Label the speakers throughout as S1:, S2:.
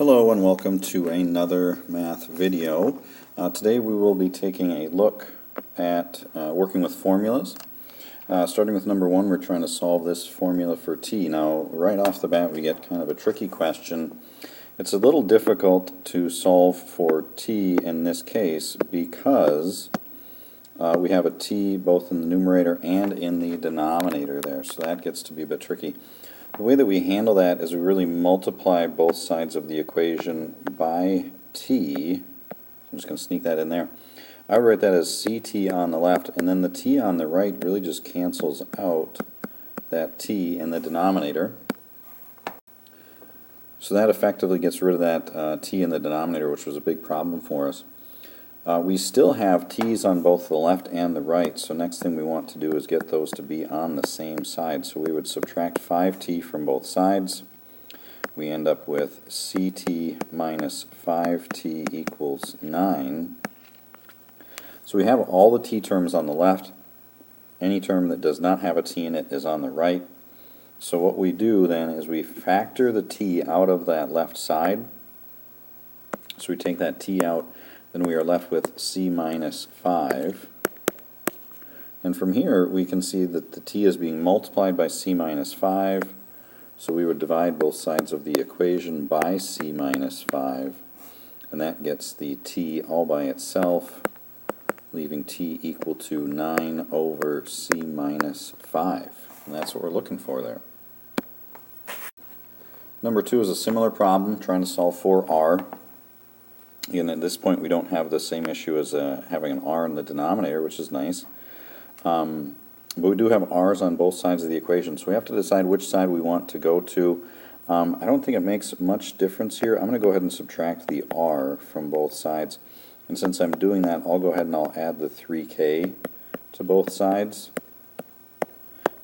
S1: Hello and welcome to another math video. Today we will be taking a look at working with formulas. Starting with number one, we're trying to solve this formula for t. Now right off the bat we get kind of a tricky question. It's a little difficult to solve for t in this case because we have a t both in the numerator and in the denominator there, so that gets to be a bit tricky. The way that we handle that is we really multiply both sides of the equation by t. I'm just going to sneak that in there. I would write that as ct on the left, and then the t on the right really just cancels out that t in the denominator. So that effectively gets rid of that t in the denominator, which was a big problem for us. We still have t's on both the left and the right, so next thing we want to do is get those to be on the same side. So we would subtract 5t from both sides. We end up with ct minus 5t equals 9. So we have all the t terms on the left. Any term that does not have a t in it is on the right. So what we do then is we factor the t out of that left side. So we take that t out. Then we are left with c minus 5. And from here we can see that the t is being multiplied by c minus 5. So we would divide both sides of the equation by c minus 5. And that gets the t all by itself, leaving t equal to 9 over c minus 5. And that's what we're looking for there. Number 2 is a similar problem, trying to solve for r. Again, at this point we don't have the same issue as having an r in the denominator, which is nice. But we do have r's on both sides of the equation, so we have to decide which side we want to go to. I don't think it makes much difference here. I'm going to go ahead and subtract the r from both sides. And since I'm doing that, I'll go ahead and I'll add the 3k to both sides.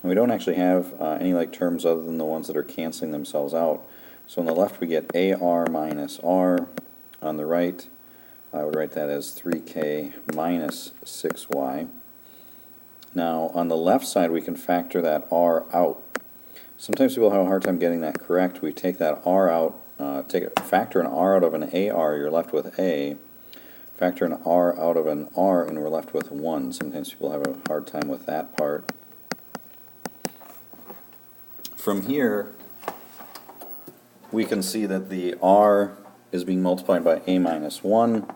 S1: And we don't actually have any like terms other than the ones that are canceling themselves out. So on the left we get ar minus r. On the right, I would write that as 3k minus 6y. Now, on the left side, we can factor that r out. Sometimes people have a hard time getting that correct. We take that r out, factor an r out of an ar, you're left with a. Factor an r out of an r, and we're left with 1. Sometimes people have a hard time with that part. From here, we can see that the r is being multiplied by a minus 1,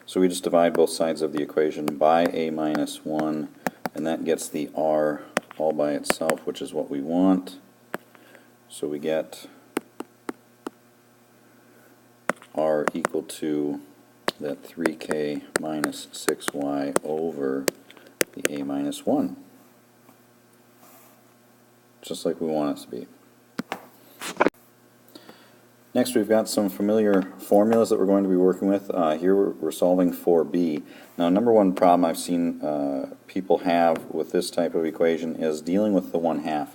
S1: so we just divide both sides of the equation by a minus 1, and that gets the r all by itself, which is what we want. So we get r equal to that 3k minus 6y over the a minus 1, just like we want it to be. Next, we've got some familiar formulas that we're going to be working with. Here we're solving for b. Now, number one problem I've seen people have with this type of equation is dealing with the 1/2.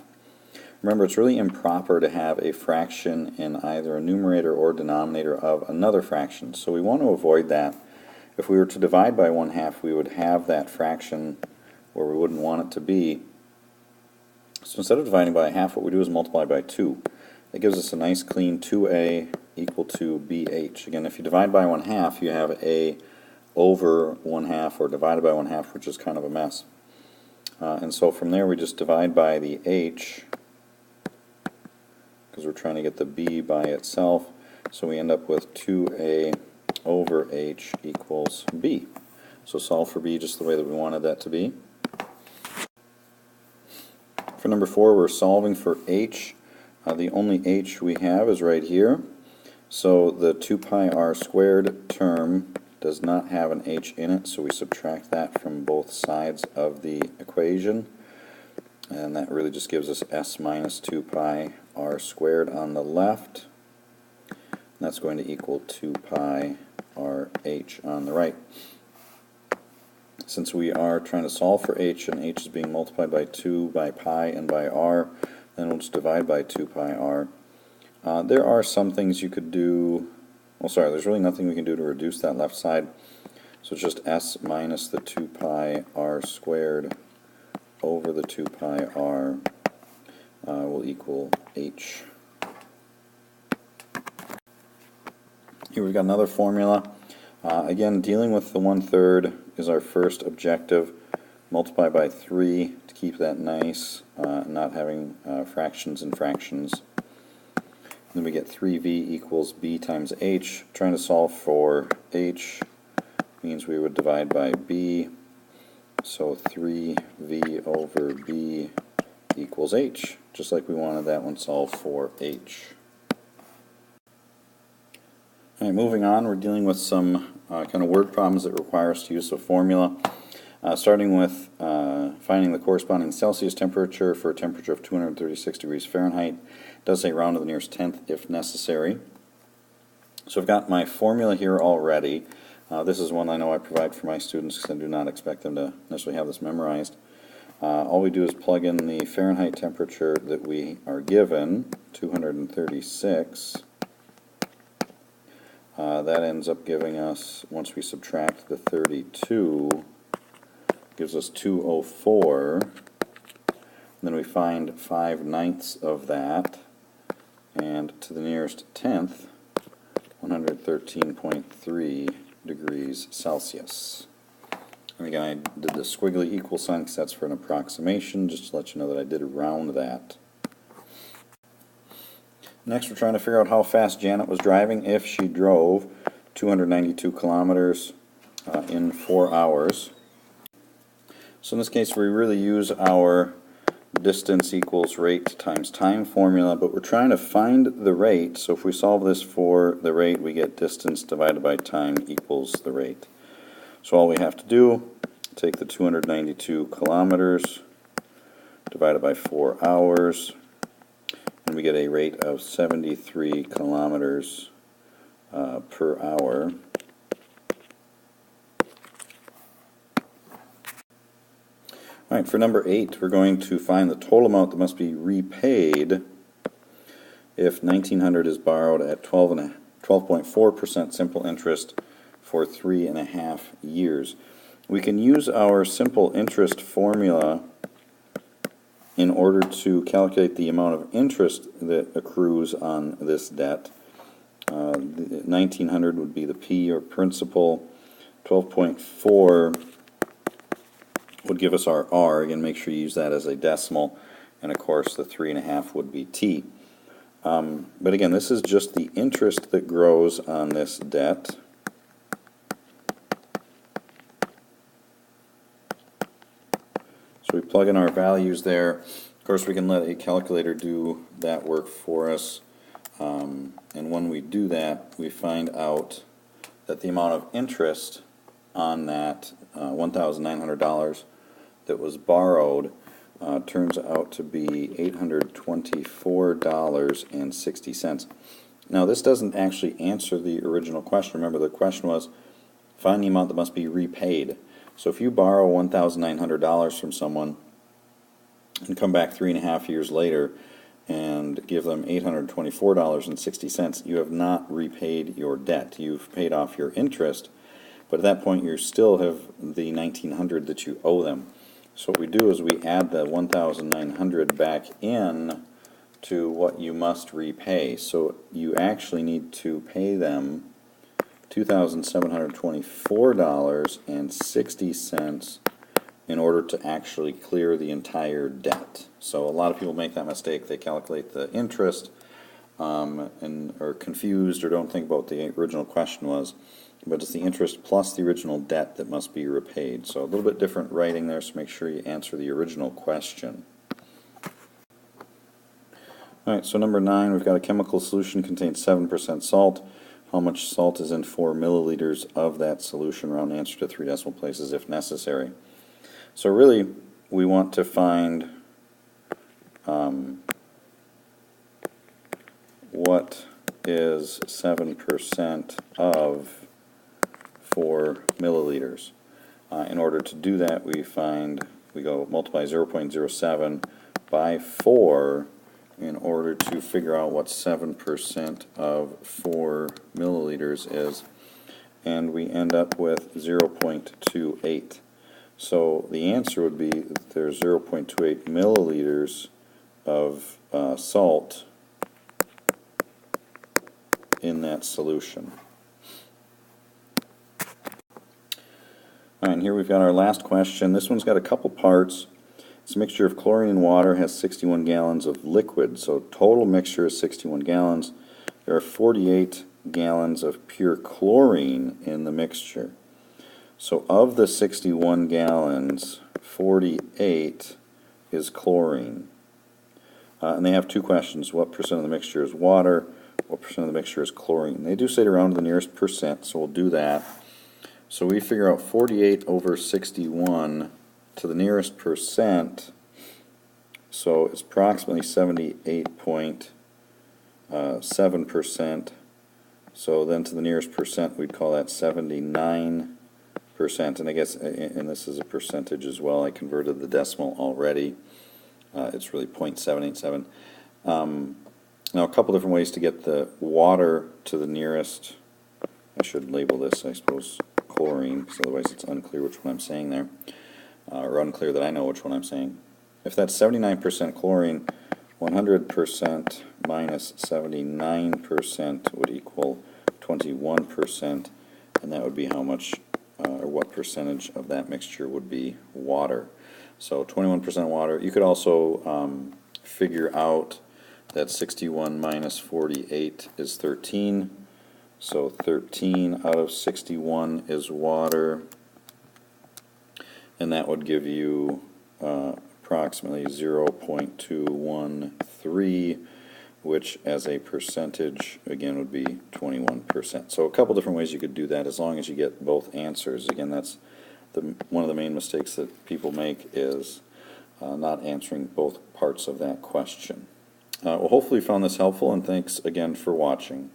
S1: Remember, it's really improper to have a fraction in either a numerator or denominator of another fraction, so we want to avoid that. If we were to divide by 1/2, we would have that fraction where we wouldn't want it to be. So instead of dividing by a half, what we do is multiply by 2. That gives us a nice clean 2a equal to bh. Again, if you divide by 1/2, you have a over 1/2 or divided by 1/2, which is kind of a mess. And so from there we just divide by the h, because we're trying to get the b by itself. So we end up with 2a over h equals b. So solve for b just the way that we wanted that to be. For number 4, we're solving for h. The only h we have is right here, so the 2 pi r squared term does not have an h in it, so we subtract that from both sides of the equation, and that really just gives us s minus 2 pi r squared on the left, and that's going to equal 2 pi r h on the right. Since we are trying to solve for h, and h is being multiplied by 2, by pi, and by r, then we'll just divide by 2 pi r. There are some things you could do, well sorry, there's really nothing we can do to reduce that left side, so it's just s minus the 2 pi r squared over the 2 pi r will equal h. Here we've got another formula. Again, dealing with the 1/3 is our first objective. Multiply by 3 to keep that nice, not having fractions and fractions. Then we get 3v equals b times h. Trying to solve for h means we would divide by b. So 3v over b equals h, just like we wanted that one solved for h. Alright, moving on, we're dealing with some kind of word problems that require us to use a formula. Starting with finding the corresponding Celsius temperature for a temperature of 236 degrees Fahrenheit. It does say round to the nearest tenth if necessary. So I've got my formula here already. This is one I know I provide for my students because I do not expect them to necessarily have this memorized. All we do is plug in the Fahrenheit temperature that we are given, 236. That ends up giving us, once we subtract the 32, gives us 204. And then we find 5/9 of that, and to the nearest tenth, 113.3 degrees Celsius. And again, I did the squiggly equal sign because that's for an approximation, just to let you know that I did round that. Next, we're trying to figure out how fast Janet was driving if she drove 292 kilometers in 4 hours. So in this case, we really use our distance equals rate times time formula, but we're trying to find the rate. So if we solve this for the rate, we get distance divided by time equals the rate. So all we have to do, take the 292 kilometers divided by 4 hours, and we get a rate of 73 kilometers per hour. Alright, for number 8, we're going to find the total amount that must be repaid if $1,900 is borrowed at 12.4% simple interest for 3.5 years. We can use our simple interest formula in order to calculate the amount of interest that accrues on this debt. 1,900 would be the P, or principal. 12.4 would give us our R. Again, make sure you use that as a decimal. And of course, the 3.5 would be T. But again, this is just the interest that grows on this debt. So we plug in our values there. Of course, we can let a calculator do that work for us. And when we do that, we find out that the amount of interest on that $1,900 that was borrowed turns out to be $824.60. Now, this doesn't actually answer the original question. Remember, the question was, find the amount that must be repaid. So if you borrow $1,900 from someone and come back 3.5 years later and give them $824.60, you have not repaid your debt. You've paid off your interest, but at that point you still have the $1,900 that you owe them. So what we do is we add the $1,900 back in to what you must repay. So you actually need to pay them $2,724.60 in order to actually clear the entire debt. So a lot of people make that mistake. They calculate the interest and are confused or don't think about what the original question was. But it's the interest plus the original debt that must be repaid. So a little bit different writing there, so make sure you answer the original question. Alright, so number 9, we've got a chemical solution contains 7% salt. How much salt is in 4 milliliters of that solution? Round answer to 3 decimal places if necessary. So really, we want to find what is 7% of 4 milliliters. In order to do that, we go multiply 0.07 by 4 in order to figure out what 7% of 4 milliliters is, and we end up with 0.28. So the answer would be that there's 0.28 milliliters of salt in that solution. All right, and here we've got our last question. This one's got a couple parts. It's a mixture of chlorine and water, has 61 gallons of liquid, so total mixture is 61 gallons. There are 48 gallons of pure chlorine in the mixture. So of the 61 gallons, 48 is chlorine. And they have two questions. What percent of the mixture is water? What percent of the mixture is chlorine? They do say to round to the nearest percent, so we'll do that. So we figure out 48 over 61 to the nearest percent, so it's approximately 78.7%. So then to the nearest percent, we'd call that 79%. And I guess, and this is a percentage as well, I converted the decimal already. It's really 0.787. Now a couple different ways to get the water to the nearest. I should label this, I suppose, chlorine, because otherwise it's unclear which one I'm saying there, or unclear that I know which one I'm saying. If that's 79% chlorine, 100% minus 79% would equal 21%, and that would be how much, or what percentage of that mixture would be water. So 21% water. You could also figure out that 61 minus 48 is 13. So 13 out of 61 is water, and that would give you approximately 0.213, which as a percentage, again, would be 21%. So a couple different ways you could do that as long as you get both answers. Again, that's one of the main mistakes that people make is not answering both parts of that question. Well, hopefully you found this helpful, and thanks again for watching.